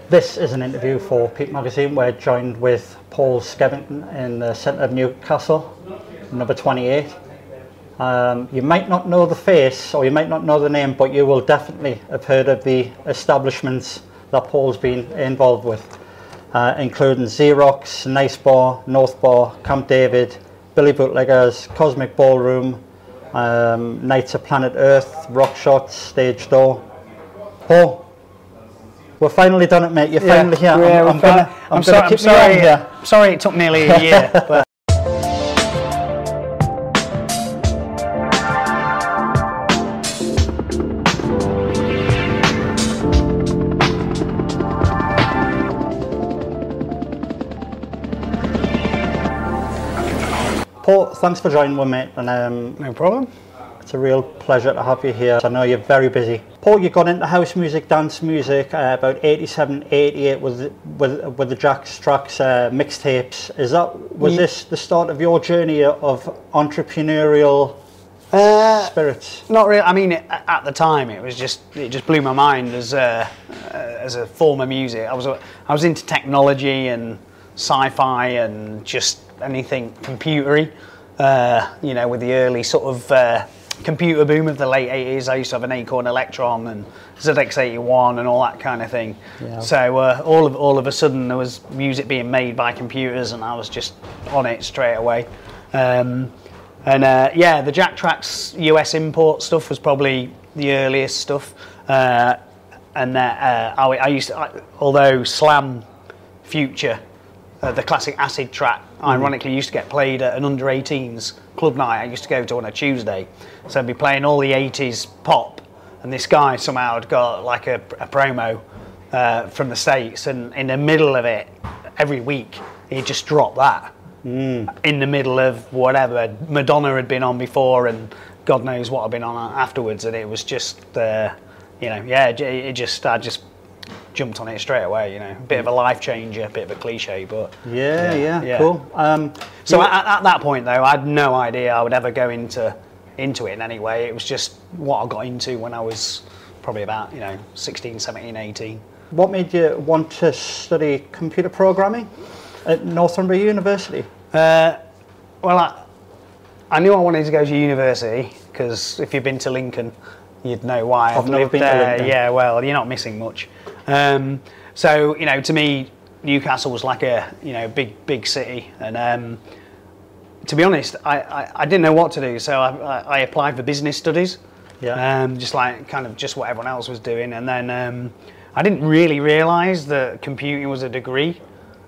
This is an interview for Peep Magazine. We're joined with Paul Skevington in the centre of Newcastle, number 28. You might not know the face, or you might not know the name, but you will definitely have heard of the establishments that Paul's been involved with, including Zerox, Nice Bar, North Bar, Camp David, Billy Bootleggers, Cosmic Ballroom, Nights of Planet Earth, Rockshots, Stage Door. Paul, we're finally done it, mate. You're finally here. Yeah, I'm sorry it took nearly a year. But. Paul, thanks for joining with me. And, no problem. It's a real pleasure to have you here. I know you're very busy. Paul, you got into house music, dance music about 87, 88 with the Jack's Tracks mixtapes. Was this the start of your journey of entrepreneurial spirits? Not really. I mean, at the time, it just blew my mind as a form of music. I was into technology and sci-fi and just anything computery. You know, with the early sort of computer boom of the late 80s, I used to have an Acorn Electron and ZX81 and all that kind of thing. Yeah. So all of a sudden there was music being made by computers, and I was just on it straight away. Yeah, the Jack Tracks US import stuff was probably the earliest stuff. I used to, although Slam Future, the classic acid track, ironically used to get played at an under-18s club night I used to go to on a Tuesday. So I'd be playing all the 80s pop, and this guy somehow had got like a promo from the States, and in the middle of it, every week, he'd just drop that in the middle of whatever Madonna had been on before, and God knows what had been on afterwards, and it was just, you know, yeah, I just jumped on it straight away, you know. A bit of a life changer, a bit of a cliche, but yeah. Cool. So at that point though, I had no idea I would ever go into it in any way. It was just what I got into when I was probably about, you know, 16, 17, 18. What made you want to study computer programming at Northumbria University? Well, I knew I wanted to go to university, because if you've been to Lincoln, you'd know why. I've never been to Lincoln. Yeah, well, you're not missing much. So, you know, to me, Newcastle was like a, you know, big city, and to be honest, I didn't know what to do, so I applied for business studies. Yeah. Just like kind of just what everyone else was doing, and then I didn't really realise that computing was a degree,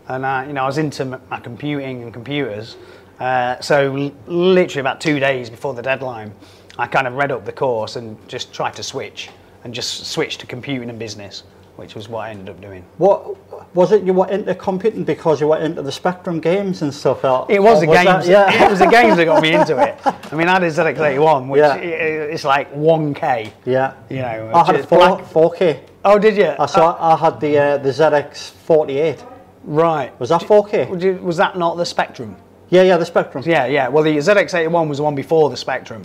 and you know, I was into my computing and computers. So literally about 2 days before the deadline, I kind of read up the course and just tried to switch to computing and business, which was what I ended up doing. What was it? You were into computing because you were into the Spectrum games and stuff? It was the games. It was the games that got me into it. I mean, I did ZX81, which it's like 1K. Yeah. You know, I had a 4K. Oh, did you? I had the ZX48. Right. Was that 4K? Was that not the Spectrum? Yeah, the Spectrum. Yeah. Well, the ZX81 was the one before the Spectrum.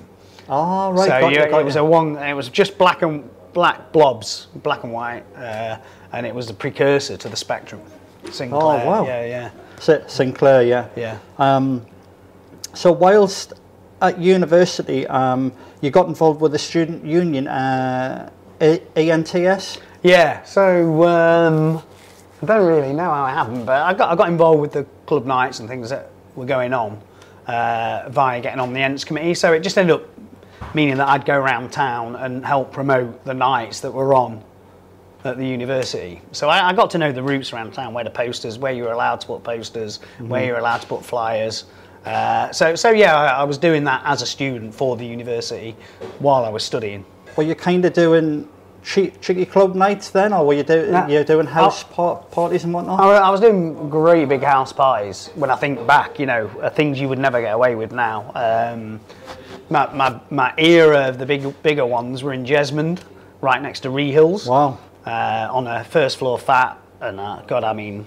Oh, right. So it was just black blobs, black and white, and it was the precursor to the Spectrum. Sinclair. Oh, wow. Yeah. Sinclair, yeah. So whilst at university, you got involved with the student union, ENTS? Yeah. So I don't really know how it happened, but I got involved with the club nights and things that were going on via getting on the ENTS committee. So it just ended up meaning that I'd go around town and help promote the nights that were on at the university. So I got to know the routes around town, where the posters, where you were allowed to put posters, where you were allowed to put flyers. So yeah, I was doing that as a student for the university while I was studying. Were you kind of doing cheeky club nights then, or were you doing house parties and whatnot? I was doing great big house parties. When I think back, you know, things you would never get away with now. My era of the bigger ones were in Jesmond, right next to Rehills. Wow. On a first floor flat, and God, I mean,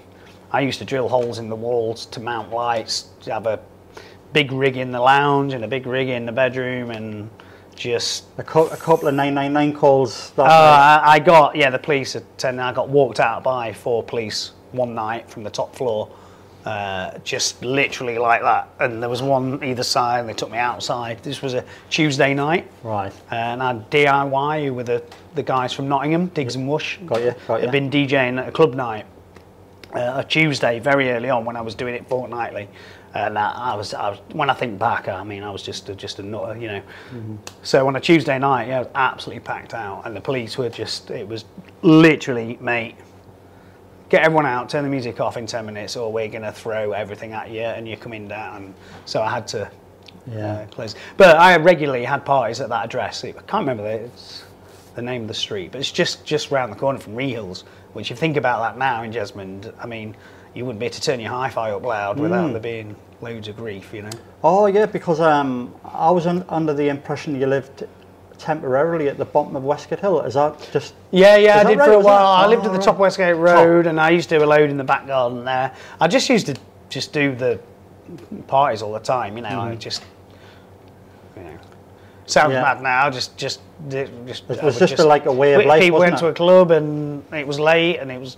I used to drill holes in the walls to mount lights, to have a big rig in the lounge and a big rig in the bedroom, and just a couple of 999 calls. That I got the police at 10. I got walked out by 4 police one night from the top floor, just literally like that. And there was one either side. And they took me outside. This was a Tuesday night, right? And I had DIY who were the guys from Nottingham, Diggs and Wush. Got you. Had been DJing at a club night a Tuesday very early on when I was doing it fortnightly. And I was when I think back, I mean, I was just a nutter, you know. So on a Tuesday night, yeah, I was absolutely packed out, and the police were it was literally, mate, get everyone out, turn the music off in 10 minutes, or we're going to throw everything at you, and you're coming down. So I had to close. But I regularly had parties at that address. I can't remember the name of the street, but it's just round the corner from Rehills, which, if you think about that now in Jesmond, I mean, you wouldn't be able to turn your hi-fi up loud without there being loads of grief, you know. Oh yeah, because I was under the impression you lived temporarily at the bottom of Westgate Hill. Is that just? Yeah, I did for a while. I lived at the right. top of Westgate Road, and I used to do a load in the back garden there. I just used to do the parties all the time, you know. I just, you know, sounds bad now. Just it was just like a way of life. People wasn't went to a club and it was late, and it was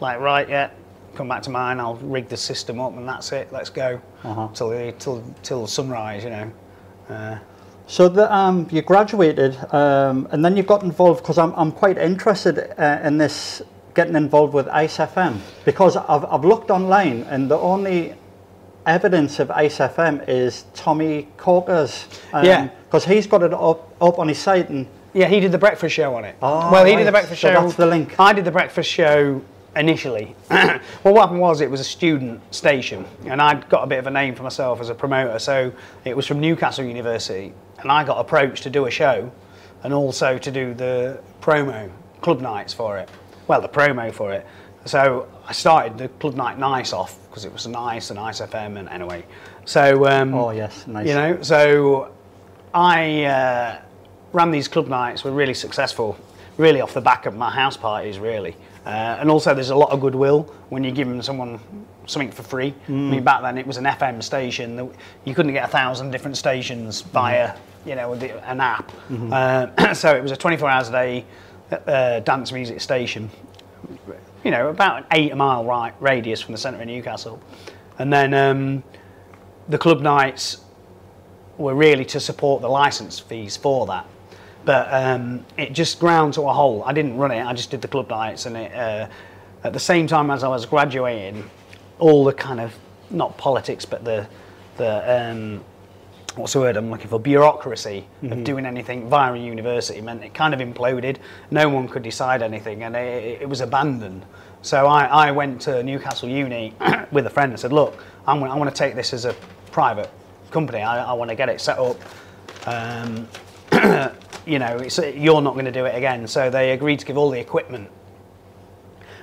like, right, yeah, come back to mine. I'll rig the system up, and that's it. Let's go till sunrise, you know. So you graduated, and then you got involved, because I'm quite interested in this, getting involved with Ice FM, because I've looked online, and the only evidence of Ice FM is Tommy Corker's. Because he's got it up on his site. And yeah, he did the breakfast show on it. Oh, well, he did the breakfast show. That's the link. I did the breakfast show initially. Well, what happened was, it was a student station, and I'd got a bit of a name for myself as a promoter. So it was from Newcastle University, and I got approached to do a show and also to do the promo club nights for it. Well, the promo for it. So I started the club night Nice off, because it was Nice and Ice FM, and anyway. So oh yes, nice. You know, so I ran these club nights, were really successful, really off the back of my house parties, really. And also, there's a lot of goodwill when you're giving someone something for free. I mean, back then it was an FM station. You couldn't get 1,000 different stations via, you know, an app. So it was a 24 hours a day dance music station. You know, about an 8-mile radius from the centre of Newcastle. And then the club nights were really to support the licence fees for that. But it just ground to a halt. I didn't run it, I just did the club nights. And at the same time as I was graduating, all the kind of, not politics, but the what's the word I'm looking for, bureaucracy of doing anything via a university meant it kind of imploded. No one could decide anything, and it was abandoned. So I went to Newcastle Uni with a friend and said, look, I want to take this as a private company. I want to get it set up. You know, you're not going to do it again. So they agreed to give all the equipment,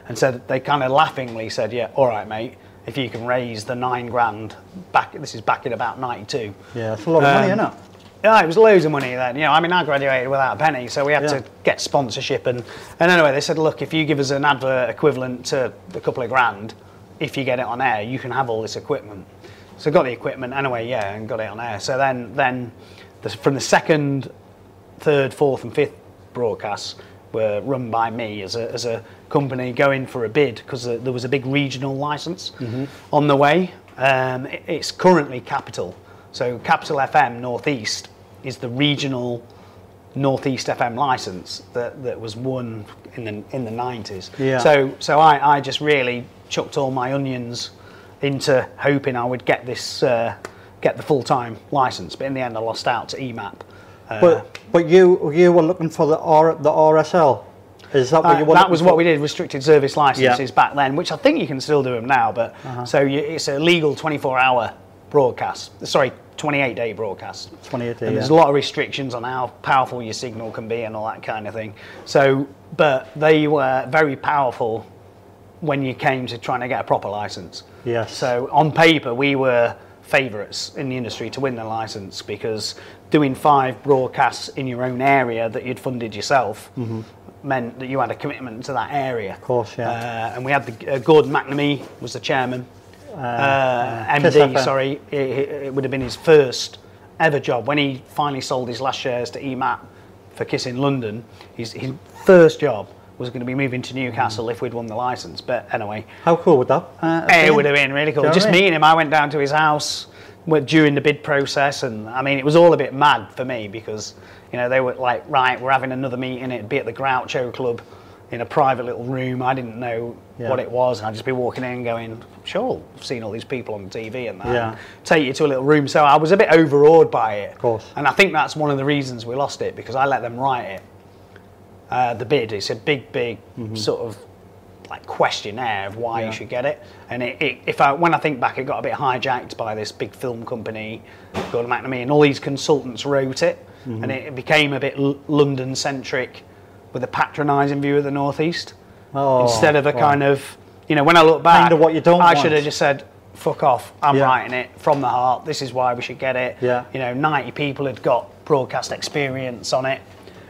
and said, they kind of laughingly said, yeah, all right, mate, if you can raise the $9,000 back. This is back in about '92. Yeah, that's a lot of money, isn't it? Yeah, it was loads of money then. You know, I mean, I graduated without a penny, so we had to get sponsorship. And anyway, they said, look, if you give us an advert equivalent to a couple of grand, if you get it on air, you can have all this equipment. So I got the equipment anyway, yeah, and got it on air. So then from the second, third, fourth and fifth broadcasts were run by me as a company going for a bid, because there was a big regional licence on the way. It's currently Capital. So Capital FM Northeast is the regional Northeast FM licence that was won in the 90s. Yeah. So I just really chucked all my onions into hoping I would get this get the full-time licence, but in the end I lost out to EMAP. But you were looking for the RSL. Is that what you wanted? That was what we did, restricted service licences back then, which I think you can still do them now. But it's a legal 24-hour broadcast. Sorry, 28-day broadcast. 28-day. And there's a lot of restrictions on how powerful your signal can be and all that kind of thing. So, but they were very powerful when you came to trying to get a proper licence. Yes. So on paper, we were favourites in the industry to win the licence, because doing 5 broadcasts in your own area that you'd funded yourself meant that you had a commitment to that area. Of course, yeah. And we had Gordon McNamee was the chairman. MD, sorry, it would have been his first ever job, when he finally sold his last shares to EMAP for Kiss in London, his first job was going to be moving to Newcastle if we'd won the licence. But anyway. How cool would that it would have been really cool. Just meeting him, I went down to his house during the bid process, and I mean, it was all a bit mad for me because, you know, they were like, right, we're having another meeting, it'd be at the Groucho Club in a private little room. I didn't know what it was, and I'd just be walking in going, sure, I've seen all these people on TV and that. And take you to a little room. So I was a bit overawed by it. Of course. And I think that's one of the reasons we lost it, because I let them write it. The bid, it's a big sort of like questionnaire of why you should get it, and when I think back, it got a bit hijacked by this big film company, Gordon McNamee, and all these consultants wrote it, and it became a bit London centric with a patronising view of the Northeast, instead of a kind of, you know, when I look back, kind of what you don't I want. should have just said, fuck off, I'm writing it from the heart, this is why we should get it. You know, 90 people had got broadcast experience on it,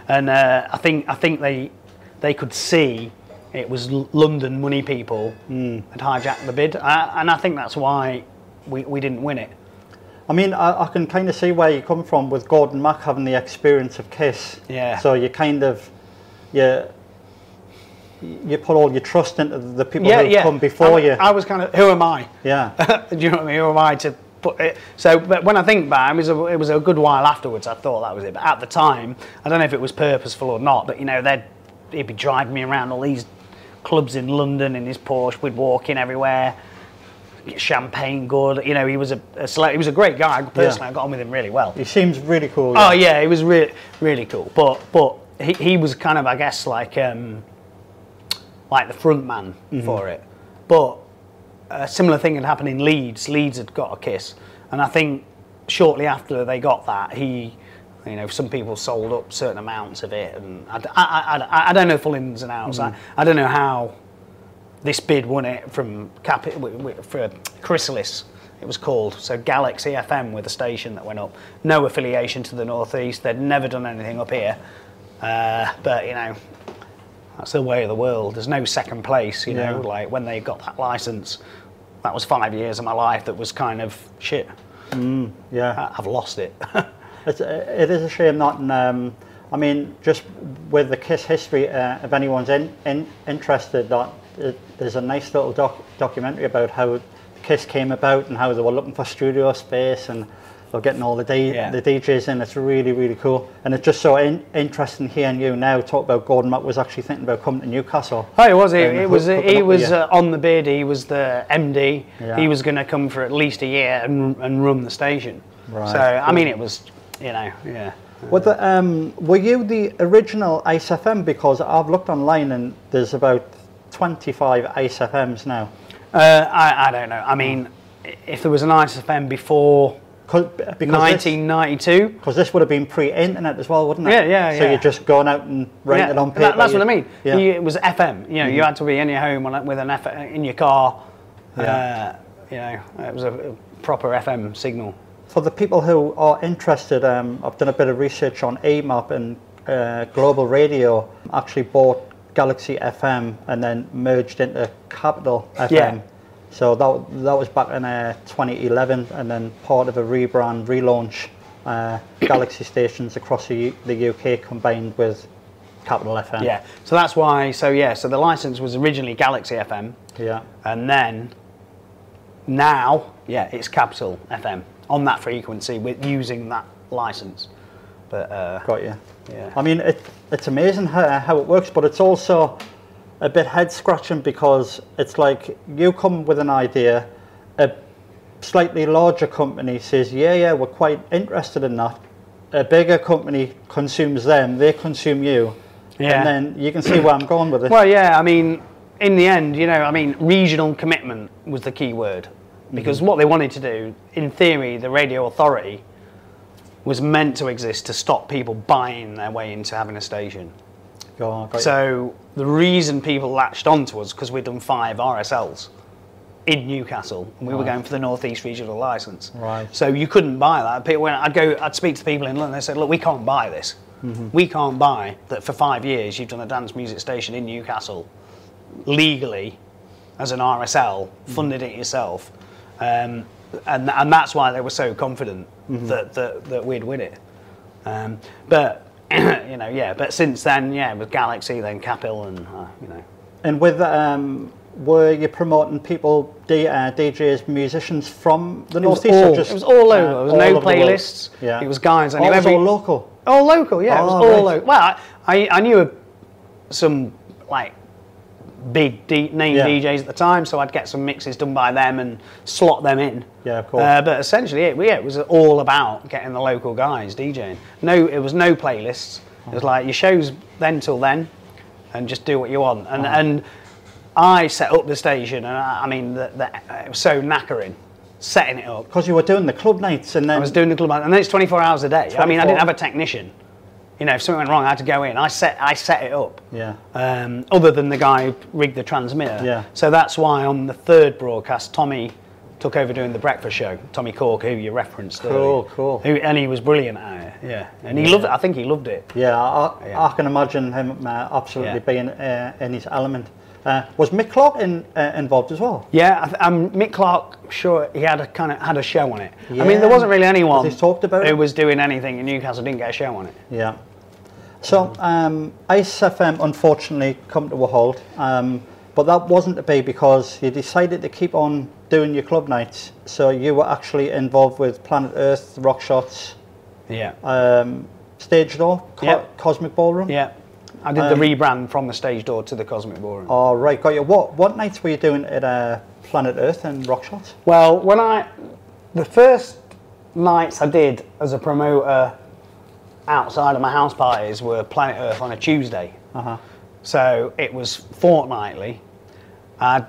and I think they could see it was London money people had hijacked the bid, and I think that's why we didn't win it. I mean, I can kind of see where you come from with Gordon Mac having the experience of Kiss. Yeah. So you kind of, you put all your trust into the people who come before you. I was kind of, who am I? Yeah. Do you know what I mean? Who am I to put it? So, but when I think back, it was a good while afterwards I thought that was it. But at the time, I don't know if it was purposeful or not, but, you know, he'd be driving me around all these clubs in London in his Porsche. We'd walk in everywhere, get champagne good. You know, he was he was a great guy. Personally, I got on with him really well. He seems really cool. Oh yeah, he was really cool. But he was kind of, I guess, like the front man for it. But a similar thing had happened in Leeds. Leeds had got a Kiss, and I think shortly after they got that, you know, some people sold up certain amounts of it, and I don't know full ins and outs. I don't know how this bid won it from for Chrysalis, it was called. So Galaxy FM were the station that went up. No affiliation to the Northeast. They'd never done anything up here. But, you know, that's the way of the world. There's no second place, you know. Like, when they got that licence, that was 5 years of my life that was kind of shit. I've lost it. It is a shame that, I mean, just with the Kiss history, if anyone's interested, that there's a nice little documentary about how Kiss came about and how they were looking for studio space, and they're getting all the DJs in. It's really, really cool, and it's just so interesting hearing you now talk about Gordon Mac was actually thinking about coming to Newcastle. Oh, it was. He was on the bid. He was the MD. He was going to come for at least a year and run the station. Right. So I mean, it was, you know, Were you the original Ice FM? Because I've looked online and there's about 25 Ice FMs now. I don't know. I mean, if there was an Ice FM before 1992, because this would have been pre-internet as well, wouldn't it? Yeah. So you're just going out and writing it on paper. That's what I mean. It was FM. You know, you had to be in your home with an FM in your car. You know, it was a proper FM signal. For the people who are interested, I've done a bit of research on EMAP, and Global Radio actually bought Galaxy FM and then merged into Capital FM. So that was back in 2011, and then part of a relaunch, Galaxy stations across the UK combined with Capital FM. Yeah, so that's why, so the licence was originally Galaxy FM. Yeah. And then, now, it's Capital FM on that frequency with using that licence. But got you. Yeah. I mean, it's amazing how it works, but it's also a bit head scratching, because it's like you come with an idea, a slightly larger company says, yeah, we're quite interested in that. A bigger company consumes them, they consume you, and then you can see where I'm going with it. Well, yeah, I mean, in the end, you know, I mean, regional commitment was the key word, because what they wanted to do, in theory, the radio authority was meant to exist to stop people buying their way into having a station. So the reason people latched onto us because we'd done 5 RSLs in Newcastle, and we were going for the Northeast Regional Licence. Right. So you couldn't buy that. When I'd speak to people in London, they said, "Look, we can't buy this. We can't buy that for 5 years you've done a dance music station in Newcastle legally as an RSL, funded it yourself, and that's why they were so confident that we'd win it. But you know, yeah. But since then, yeah, with Galaxy, then Capil, and you know. And with were you promoting people, DJs, musicians from the North East? It was all over. There was no playlists. Yeah. It was guys. I knew it was all local. All local, yeah. It was all local. Well, I knew some like big name DJs at the time, so I'd get some mixes done by them and slot them in. Yeah, of course. But essentially, it was all about getting the local guys DJing. No, it was no playlists. It was like your shows then till then, and just do what you want. And I set up the station, and I mean, it was so knackering setting it up. Because you were doing the club nights, and then... I was doing the club nights, and then it's 24 hours a day. 24. I mean, I didn't have a technician. You know, if something went wrong, I had to go in. I set it up. Yeah. Other than the guy who rigged the transmitter. Yeah. So that's why on the third broadcast, Tommy took over doing the breakfast show. Tommy Cork, who you referenced. Cool. And he was brilliant at it. Yeah. And he loved it. I think he loved it. Yeah, I can imagine him absolutely being in his element. Was Mick Clark involved as well? Yeah, Mick Clark, sure, he had a show on it. Yeah. I mean, there wasn't really anyone who was doing anything in Newcastle didn't get a show on it. Yeah. So Ice FM unfortunately come to a halt, but that wasn't to be because you decided to keep on doing your club nights. So you were actually involved with Planet Earth, Rockshots, Stage Door, Cosmic Ballroom. Yeah. I did the rebrand from the Stage Door to the Cosmic Ballroom. Oh, right, got you. What nights were you doing at Planet Earth and Rockshots? Well, the first nights I did as a promoter outside of my house parties were Planet Earth on a Tuesday. So it was fortnightly. I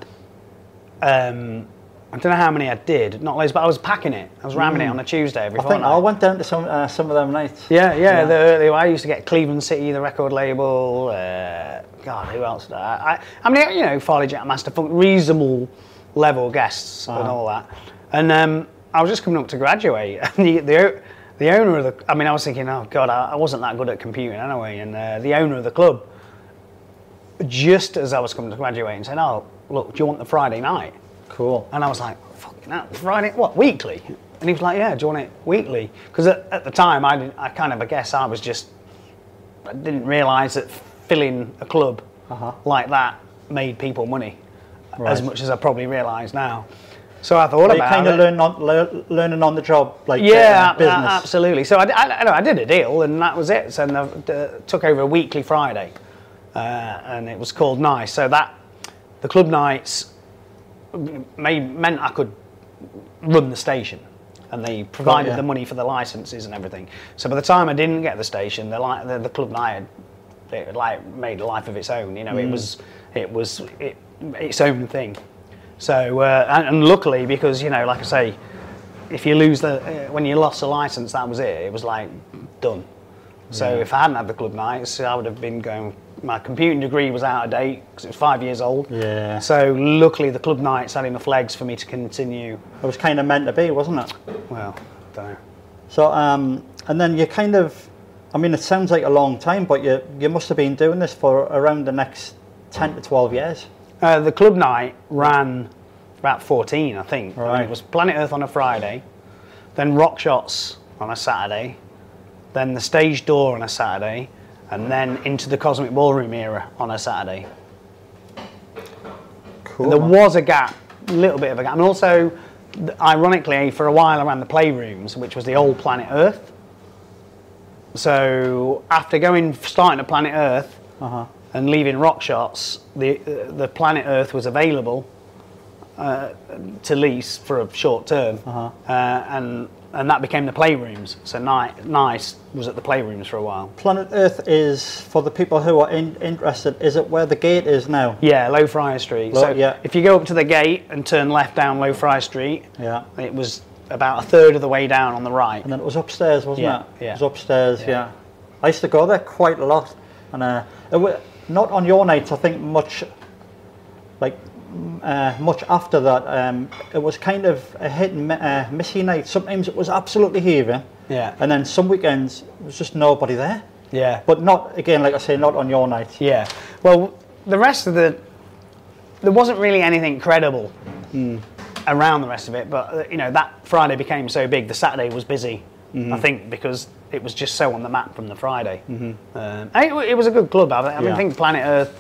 don't know how many I did, not loads, but I was packing it. I was ramming it on a Tuesday every fortnight. I think I went down to some of them nights. Yeah. I used to get Cleveland City, the record label. God, who else did I mean, you know, Farley Jack, Master Funk, reasonable level guests and all that. And I was just coming up to graduate, and the owner of the, I mean, I was thinking, oh God, I wasn't that good at computing anyway. And the owner of the club, just as I was coming to graduate, and said, oh, look, do you want the Friday night? Cool. And I was like, fucking hell, Friday, what, weekly? And he was like, yeah, do you want it weekly? Because at the time, I didn't realise that filling a club like that made people money as much as I probably realise now. So I thought about it. You kind of learning on the job, like business. Absolutely. So I did a deal, and that was it. So I took over a weekly Friday, and it was called Nice. So the club nights meant I could run the station, and they provided the money for the licenses and everything. So by the time I didn't get the station, the club night had made a life of its own. You know, it was its own thing. So and luckily, because you know, like I say, if you lose when you lost the license, that was it. It was like done. So if I hadn't had the club nights, I would have been going. My computing degree was out of date because it was 5 years old. Yeah. So luckily, the club nights had enough legs for me to continue. It was kind of meant to be, wasn't it? Well, don't know. So and then you kind of, I mean, it sounds like a long time, but you must have been doing this for around the next 10 to 12 years. The club night ran about 14, I think. Right. I mean, it was Planet Earth on a Friday, then Rockshots on a Saturday, then the Stage Door on a Saturday, and then into the Cosmic Ballroom era on a Saturday. Cool. And there was a gap, a little bit of a gap. And also, ironically, for a while I ran the Playrooms, which was the old Planet Earth. So after starting at Planet Earth and leaving Rockshots, the Planet Earth was available to lease for a short term, and that became the Playrooms. So Nice was at the Playrooms for a while. Planet Earth is, for the people who are interested, is it where the gate is now? Yeah, Low Friar Street. If you go up to the gate and turn left down Low Friar Street, it was about a third of the way down on the right. And then it was upstairs, wasn't it? Yeah. It was upstairs, yeah. I used to go there quite a lot. And it was, not on your nights, I think, much after that. It was kind of a hit and missy night. Sometimes it was absolutely heaving, and then some weekends there was just nobody there. Yeah, but not, again, like I say, not on your nights. Yeah, well, the rest of there wasn't really anything credible around the rest of it. But you know, that Friday became so big, the Saturday was busy. I think because it was just so on the map from the Friday. It was a good club. I mean, I think Planet Earth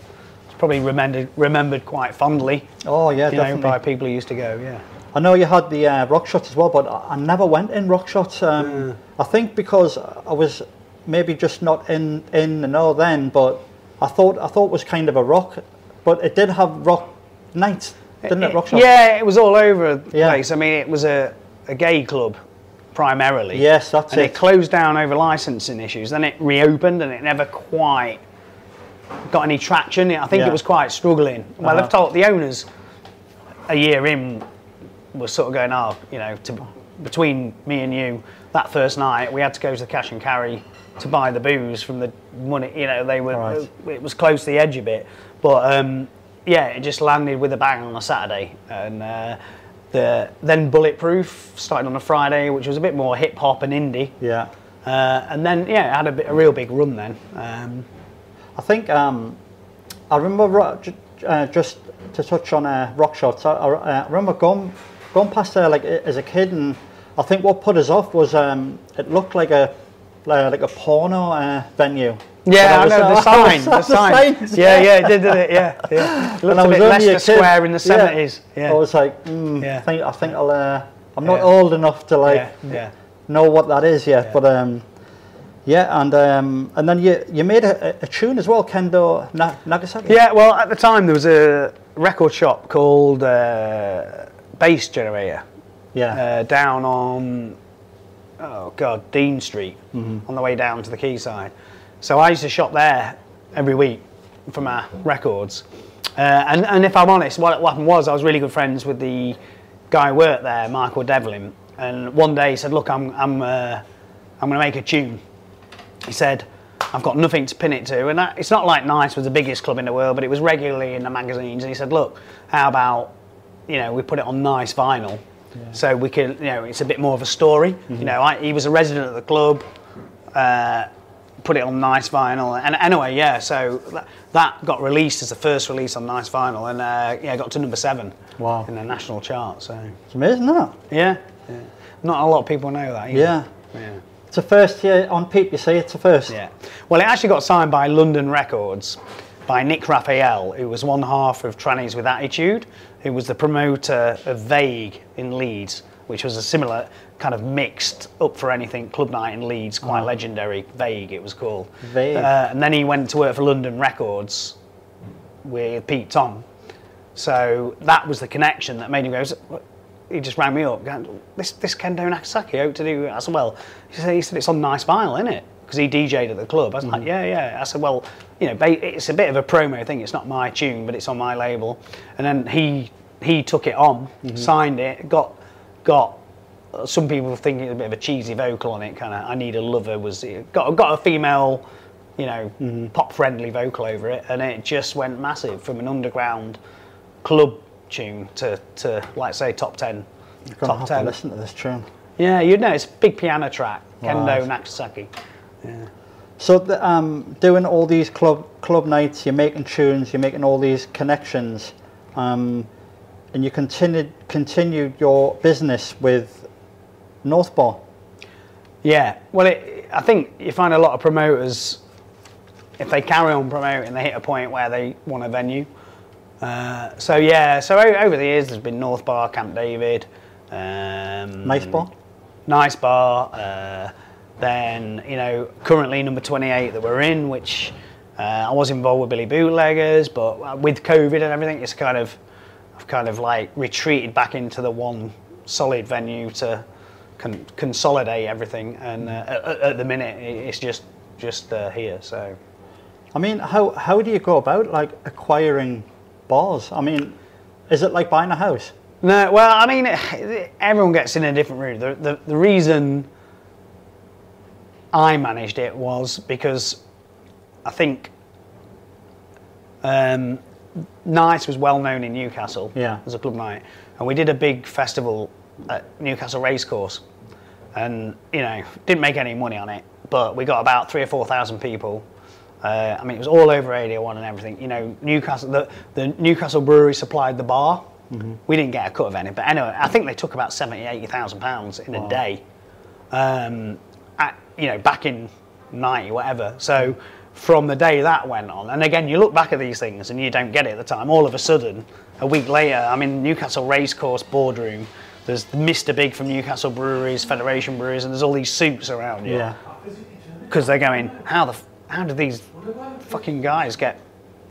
is probably remembered quite fondly. Oh yeah, definitely. By people who used to go. Yeah. I know you had the Rockshots as well, but I never went in Rockshots. I think because I was maybe just not in the know then, but I thought it was kind of a rock, but it did have rock nights, didn't it? Rockshots. Yeah, it was all over the place. I mean, it was a gay club primarily. Yes, that's it. And it closed down over licensing issues. Then it reopened, and it never quite got any traction. I think it was quite struggling. Well, I've told the owners a year in was sort of going, oh, you know, between me and you, that first night we had to go to the cash and carry to buy the booze from the money. You know, they were it was close to the edge a bit, but yeah, it just landed with a bang on a Saturday, and then Bulletproof started on a Friday, which was a bit more hip hop and indie. Yeah, and then it had a real big run then. I think I remember just to touch on Rockshots. I remember going past there like as a kid, and I think what put us off was it looked like a porno venue. Yeah, I know the sign. The signs. Yeah, it did it. Yeah. It looked a bit Leicester Square in the 70s. Yeah. I was like, I think I'm not old enough to know what that is yet, but and then you made a tune as well, Kendo Nagasaki. Yeah, well, at the time there was a record shop called Bass Generator. Yeah. Down on Dean Street, on the way down to the quayside. So I used to shop there every week for my records. And if I'm honest, what happened was I was really good friends with the guy who worked there, Michael Devlin. And one day he said, "Look, I'm going to make a tune." He said, "I've got nothing to pin it to." And it's not like Nice was the biggest club in the world, but it was regularly in the magazines. And he said, "Look, how about, we put it on Nice vinyl, so we can, it's a bit more of a story." He was a resident of the club, put it on Nice vinyl, and anyway, so that got released as the first release on Nice vinyl, and got to number 7 in the national chart. So it's amazing, isn't it? Yeah. Not a lot of people know that either. Yeah. It's a first here on Peep, you see, it's a first. Yeah. Well, it actually got signed by London Records by Nick Raphael, who was one half of Trannies with Attitude, who was the promoter of Vague in Leeds, which was a similar kind of mixed up for anything club night in Leeds, quite legendary. Vague, it was called. Vague. And then he went to work for London Records with Pete Tong. So that was the connection that made him go. He just rang me up, going, this Kendo Nagasaki, out to do. I said, well, he said it's on Nice vinyl, isn't it? Because he DJ'd at the club. I was like, yeah. I said, well, it's a bit of a promo thing. It's not my tune, but it's on my label. And then he took it on, signed it, got some people think it's a bit of a cheesy vocal on it, kind of I Need a Lover got a female, pop friendly vocal over it, and it just went massive from an underground club tune to like say top 10. You're gonna have to listen to this tune. Yeah, you'd know it's a big piano track, Kendo Nagasaki. Yeah. So doing all these club nights, you're making tunes, you're making all these connections, and you continued your business with North Bar. Yeah, well, I think you find a lot of promoters, if they carry on promoting, they hit a point where they want a venue. So over the years there's been North Bar, Camp David, Nice Bar, then currently number 28 that we're in, which I was involved with Billy Bootleggers, but with COVID and everything, I've kind of like retreated back into the one solid venue to consolidate everything, and at the minute it's just here. So I mean, how do you go about like acquiring bars? I mean, is it like buying a house? No, well, I mean, everyone gets in a different route. The reason I managed it was because I think Nice was well known in Newcastle as a club night, and we did a big festival at Newcastle Racecourse, and didn't make any money on it, but we got about 3,000 or 4,000 people. I mean, it was all over Radio 1 and everything. Newcastle, the Newcastle Brewery supplied the bar, We didn't get a cut of any, but anyway, I think they took about £70,000-80,000 in a day. Back in 90, whatever. So from the day that went on, and again, you look back at these things and you don't get it at the time. All of a sudden, a week later, I'm in Newcastle Racecourse boardroom. There's Mr. Big from Newcastle Breweries, Federation Breweries, and there's all these suits around you. Yeah. Because they're going, how do these fucking guys get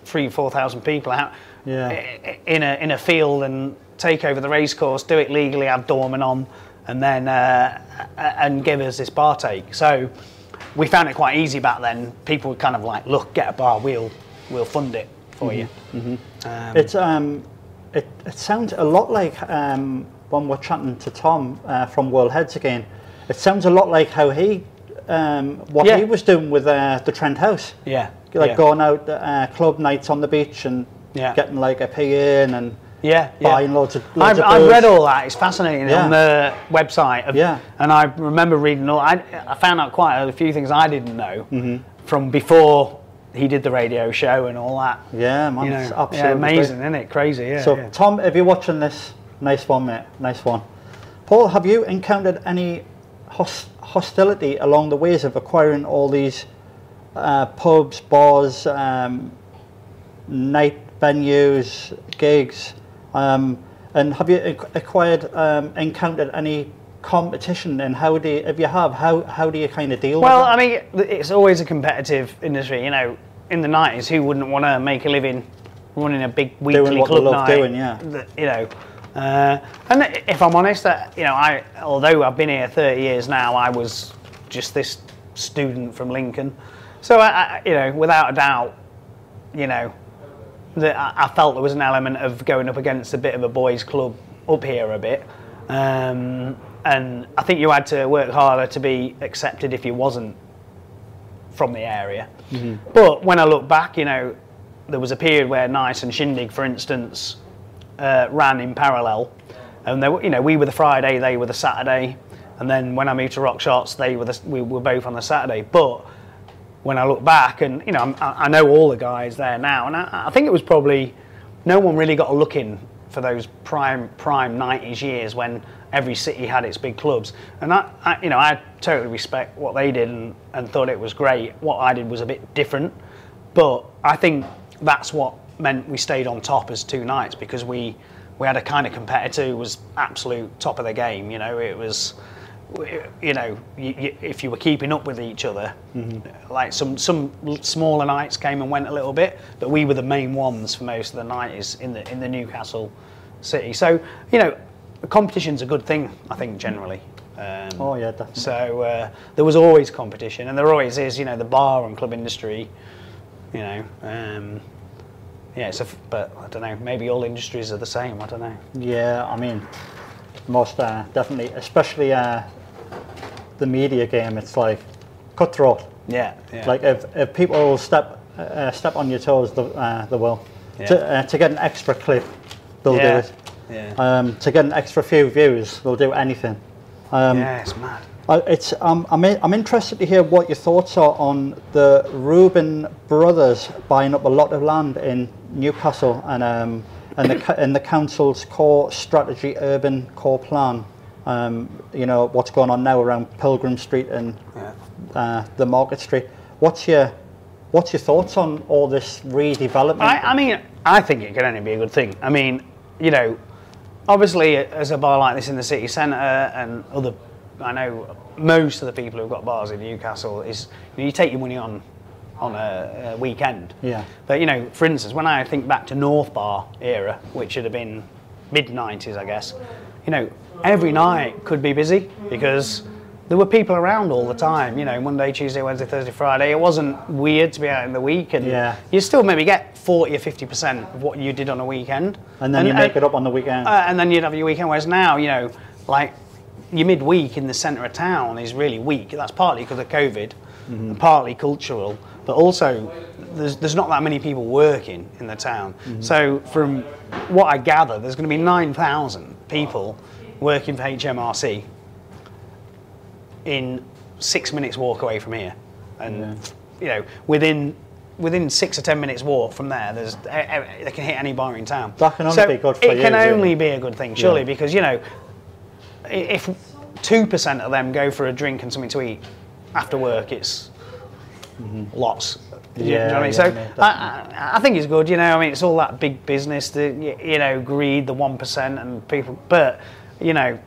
3,000-4,000 people out in a field and take over the racecourse, do it legally, have doormen on, and then and give us this bar take. So we found it quite easy back then. People would kind of like, look, get a bar, we'll fund it for you. It sounds a lot like when we're chatting to Tom from World Heads again. It sounds a lot like how he he was doing with the Trent House. Going out club nights on the beach and getting like a pay in and buying loads of I've read all that. It's fascinating on the website. And I remember reading all. I found out quite a few things I didn't know from before he did the radio show and all that. Yeah, man, it's absolutely amazing, isn't it? Crazy. Yeah. So Tom, if you're watching this, nice one, mate. Nice one. Paul, have you encountered any hostility along the ways of acquiring all these pubs, bars, night venues, gigs, and have you encountered any competition, and how do you kind of deal with it? I mean, it's always a competitive industry, in the 90s, who wouldn't want to make a living running a big weekly club night? And if I'm honest, although I've been here 30 years now, I was just this student from Lincoln. So without a doubt, that I felt there was an element of going up against a bit of a boys' club up here a bit, and I think you had to work harder to be accepted if you wasn't from the area. But when I look back, there was a period where Nice and Shindig, for instance, ran in parallel, and we were the Friday, they were the Saturday, and then when I moved to Rockshots, we were both on the Saturday. But when I look back, and I know all the guys there now, and I think it was probably no one really got a look in for those prime 90s years when every city had its big clubs, and I totally respect what they did and thought it was great. What I did was a bit different, but I think that's what meant we stayed on top as two nights, because we had a kind of competitor who was absolute top of the game. It was, if you were keeping up with each other, like some smaller nights came and went a little bit, but we were the main ones for most of the 90s in the Newcastle city. So competition's a good thing, I think, generally. Oh yeah, definitely. So there was always competition, and there always is. The bar and club industry. But I don't know. Maybe all industries are the same. I don't know. Yeah, I mean, most definitely, especially the media game. It's like cutthroat. Yeah. Like if people step on your toes, they will. To get an extra clip, they'll do it. Yeah. To get an extra few views, they'll do anything. It's mad. I'm interested to hear what your thoughts are on the Reuben brothers buying up a lot of land in Newcastle and the council's core strategy, urban core plan. What's going on now around Pilgrim Street and the Market Street. What's your thoughts on all this redevelopment? I mean, I think it can only be a good thing. I mean, obviously, as a bar like this in the city centre and other. I know most of the people who've got bars in Newcastle is you take your money on a weekend. Yeah. But for instance, when I think back to No28 Bar era, which should have been mid-90s, I guess, every night could be busy because there were people around all the time. Monday, Tuesday, Wednesday, Thursday, Friday. It wasn't weird to be out in the week, and you still maybe get 40 or 50% of what you did on a weekend. And then you make it up on the weekend. And then you'd have your weekend. Whereas now, like. Your midweek in the centre of town is really weak. That's partly because of COVID, and partly cultural, but also there's not that many people working in the town. So from what I gather, there's going to be 9,000 people working for HMRC in 6 minutes walk away from here, and within within 6 or 10 minutes walk from there, they can hit any bar in town. That can only be good for you. It can only be a good thing, surely, because, you know, if 2% of them go for a drink and something to eat after work, it's lots. Do you know what I mean? So I think it's good, you know. I mean, it's all that big business, you know, greed, the 1% and people. But, you know,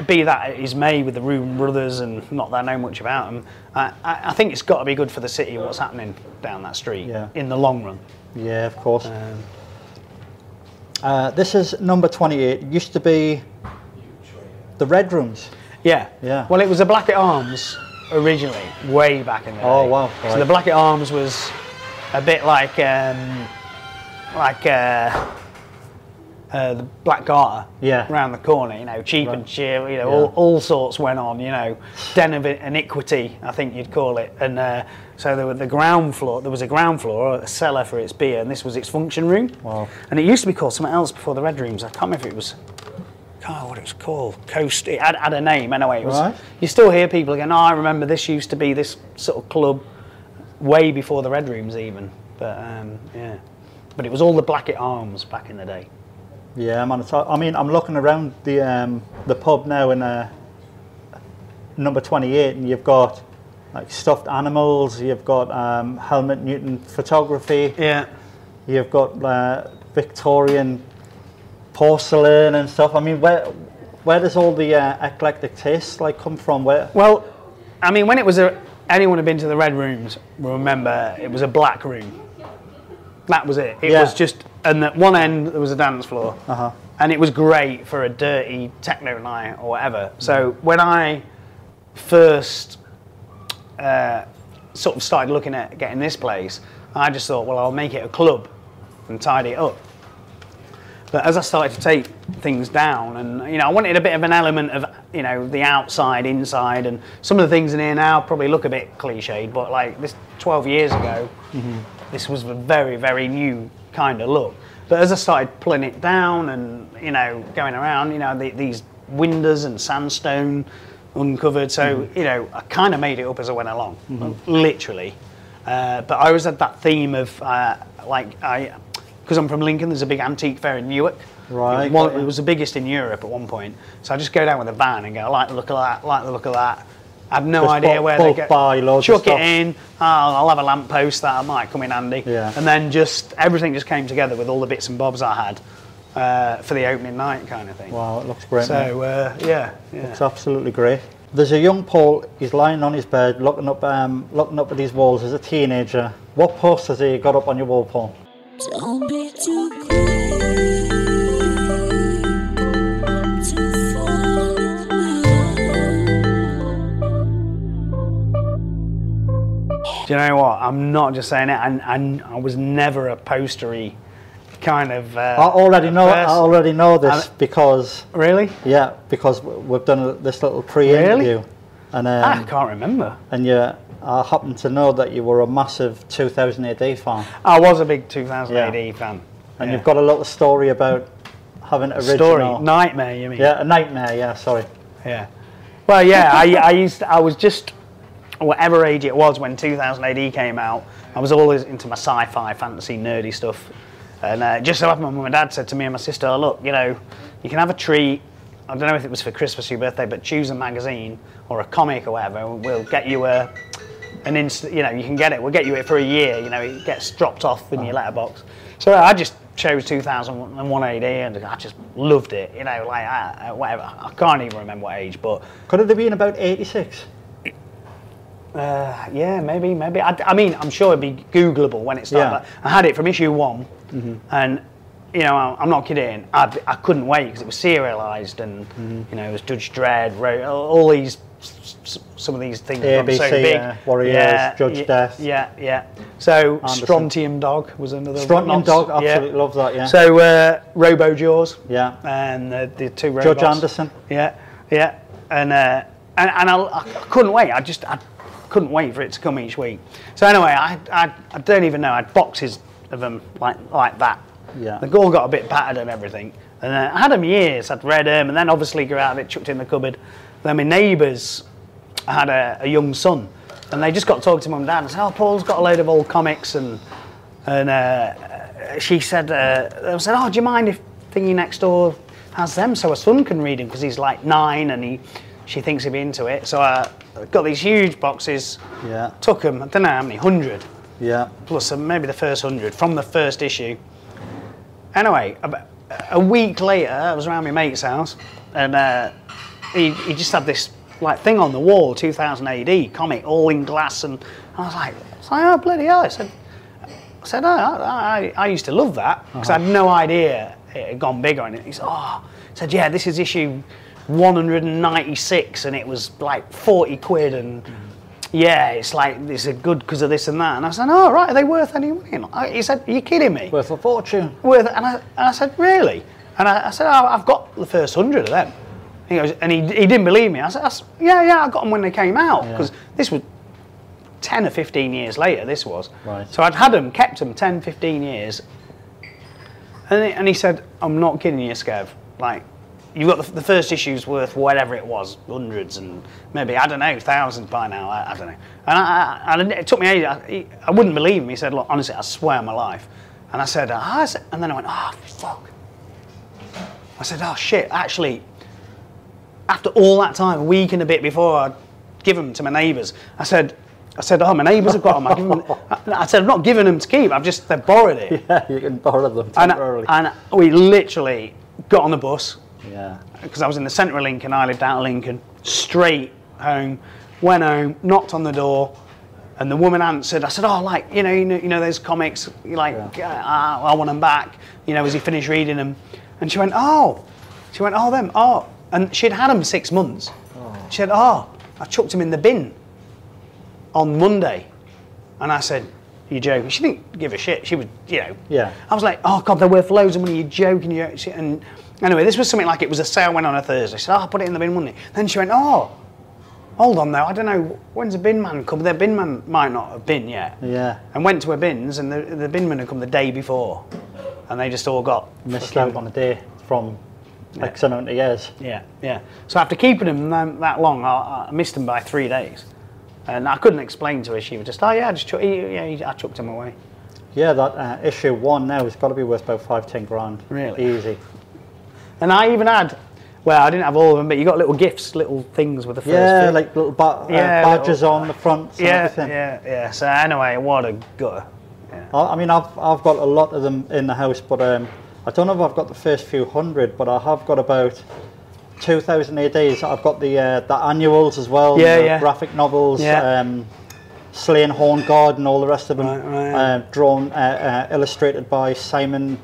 be that is made with the Reuben brothers and not that I know much about them. I think it's got to be good for the city what's happening down that street in the long run. Yeah, of course. This is number 28. It used to be the Red Rooms. Yeah. Well, it was the Blackett Arms originally, way back in the day. Oh wow! So the Blackett Arms was a bit like the Black Garter, around the corner. You know, cheap and cheap. You know, all sorts went on. You know, den of iniquity, I think you'd call it. And so there was the ground floor. There was a ground floor, a cellar for its beer, and this was its function room. Wow! And it used to be called something else before the Red Rooms. I can't remember if it was. Oh, what it was called? Coast. It had a name anyway. It was, you still hear people going, "Oh, I remember this used to be this sort of club way before the Red Rooms even." But yeah, but it was all the Blackett Arms back in the day. Yeah, man. I mean, I'm looking around the pub now in number 28, and you've got like stuffed animals. You've got Helmut Newton photography. Yeah. You've got Victorian porcelain and stuff. I mean, where does all the eclectic taste like come from? Where? Well, I mean, when it was anyone who'd been to the Red Rooms will remember it was a black room. That was it. It was just, and at one end there was a dance floor, and it was great for a dirty techno night or whatever. So when I first sort of started looking at getting this place, I just thought, well, I'll make it a club and tidy it up. But as I started to take things down, and you know, I wanted a bit of an element of, you know, the outside, inside, and some of the things in here now probably look a bit cliched, but like this 12 years ago, this was a very, very new kind of look. But as I started pulling it down and, you know, going around, you know, these windows and sandstone uncovered, so you know, I kind of made it up as I went along, literally. But I always had that theme of because I'm from Lincoln, there's a big antique fair in Newark. Right. It was the biggest in Europe at one point. So I just go down with a van and go, I like the look of that, like the look of that. I have no idea where they go. Chuck it in, I'll have a lamppost that might come in handy. Yeah. And then everything just came together with all the bits and bobs I had for the opening night kind of thing. Wow, it looks great. So, yeah. Looks absolutely great. There's a young Paul, he's lying on his bed, looking up at these walls as a teenager. What posters have you got up on your wall, Paul? Don't be too quick to fall in love. Do you know what? I'm not just saying it. I was never a postery kind of. I already know this because. Really? Yeah, because we've done this little pre-interview. Really? And I can't remember. And I happen to know that you were a massive 2000 AD fan. I was a big 2000 AD fan. And you've got a little story about having original... Nightmare, you mean? Yeah, a nightmare, yeah, sorry. Yeah. Well, yeah, I was just, whatever age it was when 2000 AD came out, I was always into my sci-fi, fantasy, nerdy stuff. And just so happened, my mum and dad said to me and my sister, oh, look, you know, you can have a treat. I don't know if it was for Christmas or your birthday, but choose a magazine or a comic or whatever, and we'll get you an instant, you know, you can get it, we'll get you it for a year, you know, it gets dropped off in your letterbox. So I just chose 2001 AD and I just loved it, you know, like whatever, I can't even remember what age, but... Could it have been about 86? Yeah, maybe. I mean, I'm sure it'd be Googleable when it started. I had it from issue 1, and you know, I'm not kidding. I couldn't wait because it was serialised, and you know, it was Judge Dredd, all these, some of these things were so big. Warriors, Judge Death. Yeah. So Anderson. Strontium Dog was another. Strontium Dog, absolutely love that. Yeah. So Robo Jaws. Yeah. And the two robots. Judge Anderson. Yeah. And I couldn't wait. I couldn't wait for it to come each week. So anyway, I don't even know. I had boxes of them like that. Yeah. They all got a bit battered and everything. And I had them years. I'd read them, and then obviously grew out of it, chucked in the cupboard. Then my neighbours had a young son, And they just got talking to mum and dad and said, oh, Paul's got a load of old comics, and she said, they said, oh, do you mind if thingy next door has them so her son can read them, because he's like 9 and she thinks he'd be into it. So I got these huge boxes, took them, I don't know how many, 100. Yeah. Plus maybe the first 100 from the first issue. Anyway, a week later, I was around my mate's house, and he just had this like thing on the wall, 2000 AD comic, all in glass, and I was like, oh bloody hell! I said, oh, I used to love that, because I had no idea it had gone bigger. And he said, yeah, this is issue 196, and it was like 40 quid, and yeah, it's like, it's a good because of this and that. And I said, oh right, are they worth any money? And he said, are you kidding me? Worth a fortune. And I said, really? And I said, oh, I've got the first 100 of them. He goes, and he didn't believe me. I said, yeah, I got them when they came out, because this was 10 or 15 years later, this was. Right. So I'd had them, kept them 10, 15 years. And he said, I'm not kidding you, Skev. Like, you've got the first issue's worth whatever it was, hundreds, and maybe, I don't know, thousands by now, I don't know. And it took me ages. I wouldn't believe him. He said, look, honestly, I swear on my life. And I said, and then I went, oh, fuck. I said, oh, shit, actually, after all that time, a week and a bit before I'd give them to my neighbours, I said, oh, my neighbours have got them. I said, I'm not giving them to keep. They've borrowed it. Yeah, you can borrow them temporarily. And we literally got on the bus. Yeah. Because I was in the centre of Lincoln, I lived out of Lincoln, straight home, went home, knocked on the door, and the woman answered. I said, oh, like, you know those comics, like, I want them back, as he finished reading them. And she went, oh, them, oh. And she'd had them 6 months. Oh. She said, oh, I chucked them in the bin on Monday. And I said, you're joking. She didn't give a shit. She was, Yeah. I was like, oh, God, they're worth loads of money. You're joking. And anyway, this was something like, it was a sale went on a Thursday. She said, oh, I'll put it in the bin Monday. Then she went, oh, hold on though. I don't know, when's the bin man come? The bin man might not have been yet. Yeah. And went to her bins, and the bin man had come the day before. And they just all got missed out on a day from X amount of years. Yeah. So after keeping them that long, I missed them by 3 days. And I couldn't explain to her. She was just, oh yeah, I chucked them away. Yeah, that issue 1 now has got to be worth about 5-10 grand. Really? Easy. And I even had, well, I didn't have all of them, but you got little gifts, little things with the first Yeah, bit. like little badges little, on the front and everything. Yeah. So anyway, what a gutter. Yeah. I mean, I've got a lot of them in the house, but I don't know if I've got the first few hundred, but I have got about 2000 ADs. I've got the annuals as well, the graphic novels, Slain Horn Guard and all the rest of them, drawn, illustrated by Simon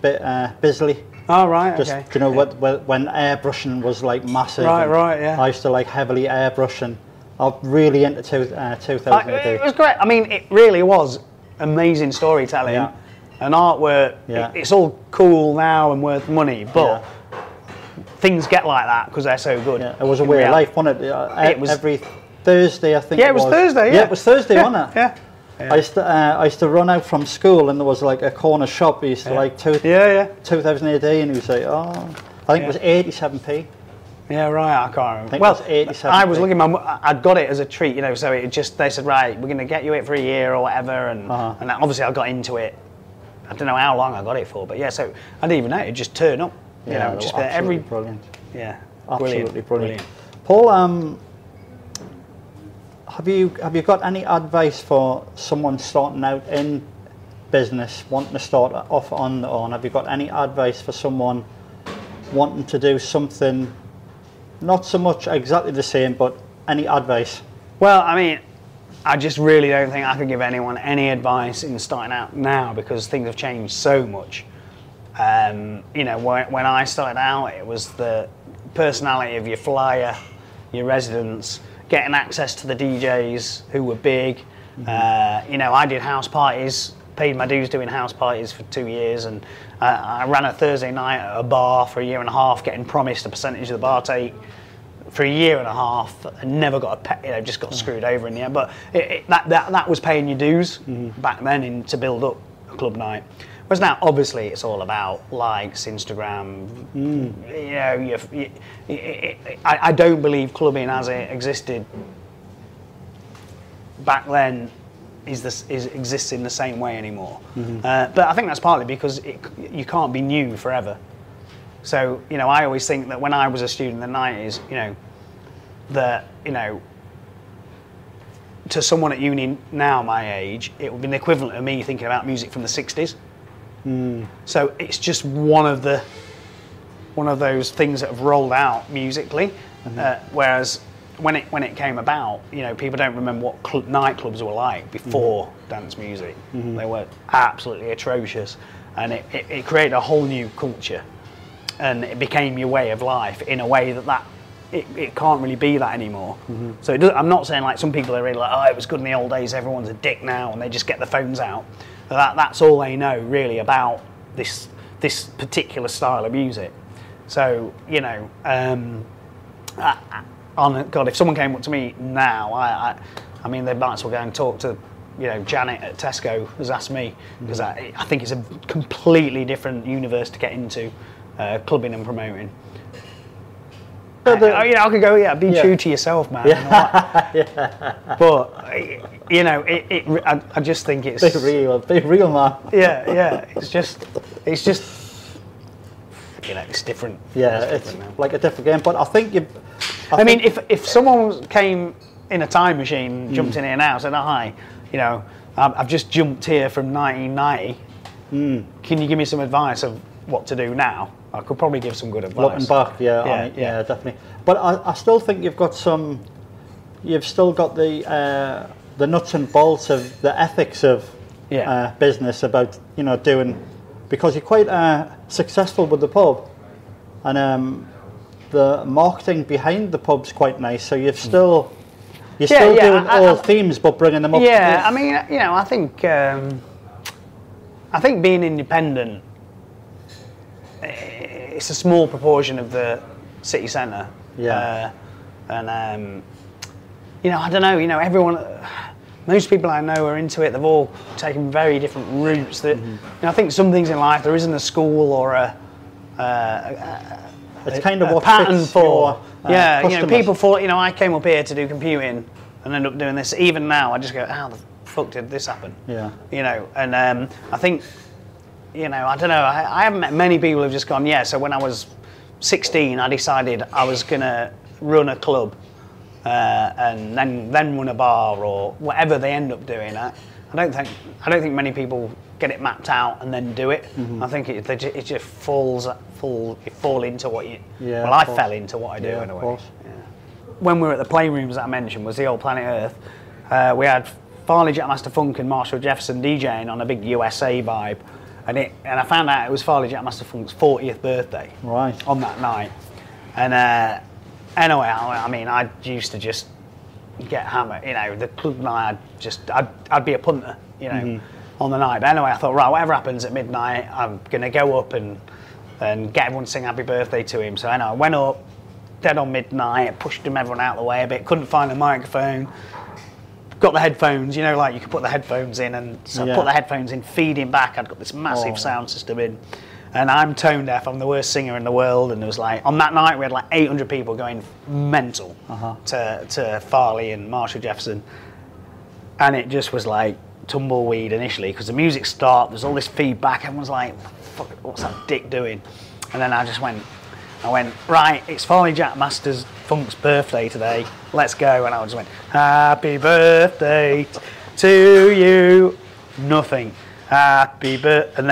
Bisley. Oh, right, Just, okay. you know, when airbrushing was like massive. Right, yeah. I used to like heavily airbrush, and I'm really into 2000 AD. It was great. I mean, it really was amazing storytelling and artwork. It's all cool now and worth money, but things get like that because they're so good. Yeah, it was a way of life, wasn't it? It was every Thursday, I think. Yeah, it was Thursday. Yeah, it was Thursday, wasn't it? Yeah. I used to run out from school, and there was like a corner shop. We used to like 2000 AD, and he was like, oh, I think it was 87p. Yeah, right. I can't remember. Well, it was 87p. I was looking. I'd got it as a treat, So it just, they said, right, we're going to get you it for a year or whatever, and obviously I got into it. I don't know how long I got it for, but yeah. So I didn't even know it just turned up. Just absolutely brilliant. Yeah, absolutely brilliant. Paul, have you got any advice for someone starting out in business, wanting to start off on their own? Have you got any advice for someone wanting to do something, not so much exactly the same, but any advice? Well, I mean, I just really don't think I could give anyone any advice in starting out now, because things have changed so much. When I started out, it was the personality of your flyer, your residents, getting access to the DJs who were big. I did house parties, paid my dues doing house parties for 2 years, and I ran a Thursday night at a bar for a year and a half, getting promised a percentage of the bar take for a year and a half, and never got just got screwed over in the end. But that was paying your dues back then to build up a club night. Whereas now, obviously, it's all about likes, Instagram. I don't believe clubbing as it existed back then exists in the same way anymore. But I think that's partly because you can't be new forever. So, you know, I always think that when I was a student in the 90s, you know, that, you know, to someone at uni now my age, it would be the equivalent of me thinking about music from the 60s. So it's just one of those things that have rolled out musically, whereas when it came about, you know, people don't remember what nightclubs were like before dance music. They were absolutely atrocious, and it created a whole new culture, and it became your way of life in a way that it can't really be that anymore. So I'm not saying like some people are really like, oh, it was good in the old days, everyone's a dick now, and they just get the phones out. That's all they know really about this particular style of music. So, you know, God, if someone came up to me now, I mean, they might as well go and talk to, you know, Janet at Tesco has asked me, because I think it's a completely different universe to get into, clubbing and promoting. You know, I could go, be true to yourself, man. But you know, I just think it's be real, man. It's just, you know, it's different. Yeah, it's like a different game. But I think I mean, if someone came in a time machine, jumped in here now, said, "Oh, hi, you know, I've just jumped here from 1990. Can you give me some advice of what to do now?" I could probably give some good advice. Looking back, yeah, definitely. But I still think you've still got the nuts and bolts of the ethics of business about, you know, doing, because you're quite successful with the pub, and the marketing behind the pub's quite nice. So you're still doing old themes, but bringing them up. Yeah, I mean, you know, I think being independent, it's a small proportion of the city centre. And you know, I don't know, you know, most people I know are into it. They've all taken very different routes. That, you know, I think some things in life there isn't a school or it's kind of what pattern fits for. Your, you know, people thought, you know, I came up here to do computing and end up doing this. Even now, I just go, how the fuck did this happen? Yeah. You know, and I think, you know, I don't know. I haven't met many people who've just gone, yeah. So when I was 16, I decided I was gonna run a club, and then run a bar or whatever they end up doing. I don't think many people get it mapped out and then do it. I think it just you fall into what you. Yeah. Well, I fell into what I do in a way. Yeah. When we were at the playrooms that I mentioned, was the old Planet Earth. We had Farley Jackmaster Funk and Marshall Jefferson DJing on a big USA vibe. And I found out it was Farley Jackmaster Funk's 40th birthday on that night. And anyway, I mean, I used to just get hammered. You know, the club night, I'd be a punter, you know, on the night. But anyway, I thought, right, whatever happens at midnight, I'm going to go up and get everyone to sing happy birthday to him. So I went up, dead on midnight, pushed everyone out of the way a bit, couldn't find a microphone. Got the headphones, you know, like you could put the headphones in, and so I put the headphones in, feeding back. I'd got this massive sound system in, and I'm tone deaf. I'm the worst singer in the world, and there was like, on that night we had like 800 people going mental to Farley and Marshall Jefferson, and it just was like tumbleweed initially because the music stopped. There's all this feedback. Everyone's like, "Fuck, what's that dick doing?" And then I went, right, it's Farley Jackmaster Funk's birthday today, let's go. And I just went, happy birthday to you, nothing, happy birthday, and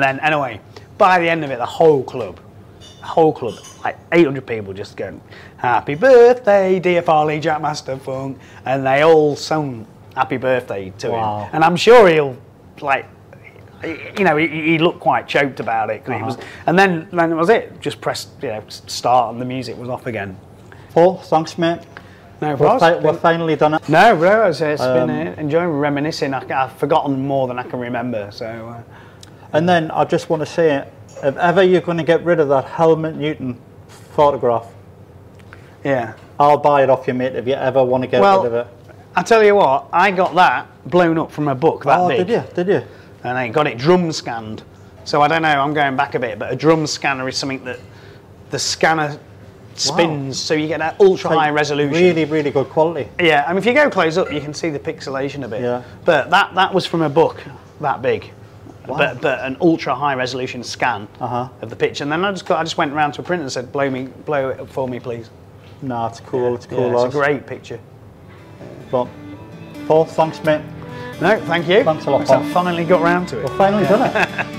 then anyway, by the end of it, the whole club, like 800 people just going, happy birthday, dear Farley Jackmaster Funk, and they all sung happy birthday to him. And I'm sure he'll, like, you know, he looked quite choked about it. It was, and then it was it. Just pressed, you know, start, and the music was off again. Paul, thanks, mate. No, we're finally done it. No, bro, it's been enjoying reminiscing. I've forgotten more than I can remember. So. And then I just want to say, if ever you're going to get rid of that Helmut Newton photograph, I'll buy it off you, mate. If you ever want to get rid of it. I tell you what, I got that blown up from a book that big. Did you? And I got it drum scanned. So I don't know, I'm going back a bit, but a drum scanner is something that the scanner spins, so you get that ultra high resolution. Really, really good quality. Yeah, I mean, if you go close up, you can see the pixelation a bit. Yeah. But that was from a book that big. Wow. But an ultra high resolution scan of the picture, and then I just went around to a printer and said, blow it up for me, please. No, it's cool. It's cool. Yeah, it's a great picture. But Paul, thanks, mate. No, thank you. Thanks a lot, I finally got round to it. We've finally done it.